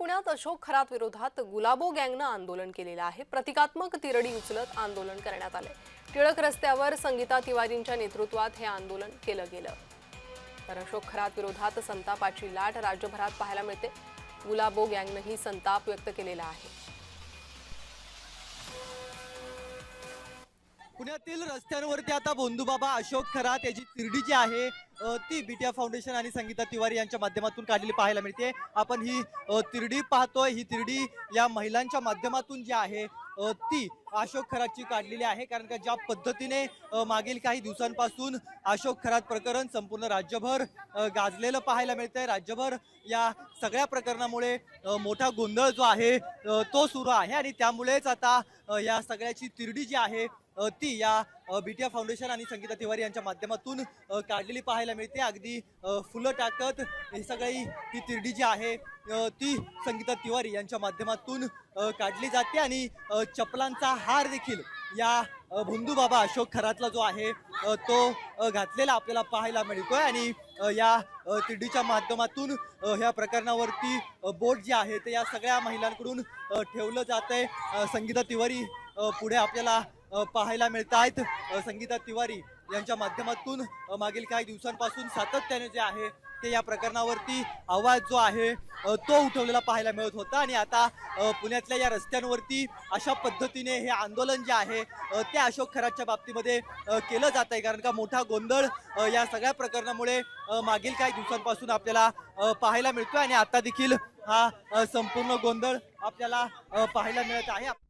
पुण्यात अशोक खरात विरोधात गुलाबो गँगनं आंदोलन केलेलं आहे। प्रतिकात्मक तिरडी उचलत आंदोलन करण्यात आले। टिळक रस्त्यावर संगीता तिवारींच्या नेतृत्वात हे आंदोलन केलं गेलं। तर अशोक खरात विरोधात संतापाची लाट राज्यभरात पाहायला मिळते। गुलाबो गँगनंही संताप व्यक्त केलेला आहे। पुण्यातील रस्त्यांवरती आता भोंदूबाबा अशोक खरात याची तिरडी जी आहे ती बीटीआय फाउंडेशन आणि संगीता तिवारी यांच्या माध्यमातून काढलेली पाहायला मिळते। आपण ही तिरडी पाहतोय। ही तिरडी या महिलांच्या माध्यमातून जी आहे ती अशोक खरातची काढलेली आहे। कारण का ज्या पद्धतीने मागील काही दिवसांपासून अशोक खरात प्रकरण संपूर्ण राज्यभर गाजलेलं पाहायला मिळतंय। राज्यभर या सगळ्या प्रकरणामुळे मोठा गोंधळ जो आहे तो सुरू आहे आणि त्यामुळेच आता या सगळ्याची तिरडी जी आहे ती या बीटीआय फाउंडेशन आणि संगीता तिवारी यांच्या माध्यमातून काढलेली पाहायला मिळते। अगदी फुलं टाकत ही सगळी ही तिरडी जी आहे ती संगीता तिवारी यांच्या माध्यमातून काढली जाते आणि चपलांचा हार देखील या भोंदूबाबा अशोक खरातला जो आहे तो घातलेला आपल्याला पाहायला मिळतोय आणि या तिरडीच्या माध्यमातून ह्या प्रकरणावरती बोट जी आहे ते या सगळ्या महिलांकडून ठेवलं जातंय। संगीता तिवारी पुढे आपल्याला पाहायला मिळत आहेत। संगीता तिवारी यांच्या माध्यमातून मागील काही दिवसांपासून सातत्याने जे आहे ते या प्रकरणावरती आवाज जो आहे तो उठवलेला पाहायला मिळत होता आणि आता पुण्यातल्या या रस्त्यांवरती अशा पद्धतीने हे आंदोलन जे आहे ते अशोक खरातच्या बाबतीमध्ये केलं जात आहे। कारण का मोठा गोंधळ या सगळ्या प्रकरणामुळे मागील काही दिवसांपासून आपल्याला पाहायला मिळतोय आणि आता देखील हा संपूर्ण गोंधळ आपल्याला पाहायला मिळत आहे।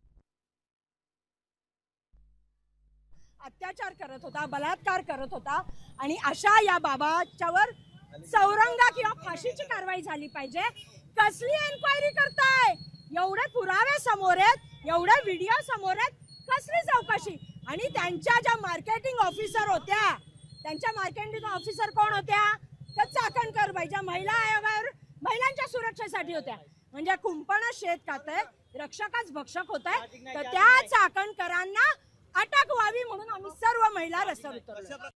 अत्याचार करत होता, बलात्कार करत होता आणि अशा या बाबाच्यावर चौरंगा किंवा फाशीची कारवाई झाली पाहिजे। कसली एन्क्वायरी करताय? एवढे पुरावे समोर आहेत, एवढे व्हिडिओ समोर आहेत, कसली चौकशी? आणि त्यांच्या ज्या मार्केटिंग ऑफिसर होत्या, त्यांच्या मार्केटिंग ऑफिसर कोण होत्या? तर चाकणकर बाई, ज्या महिला आयोगावर महिलांच्या सुरक्षेसाठी होत्या। म्हणजे कुंपण शेत खाते, रक्षकच भक्षक होत आहे। तर त्या चाकणकरांना अटक व्हावी म्हणून आम्ही सर्व महिला रस्त्यावर उतरलो।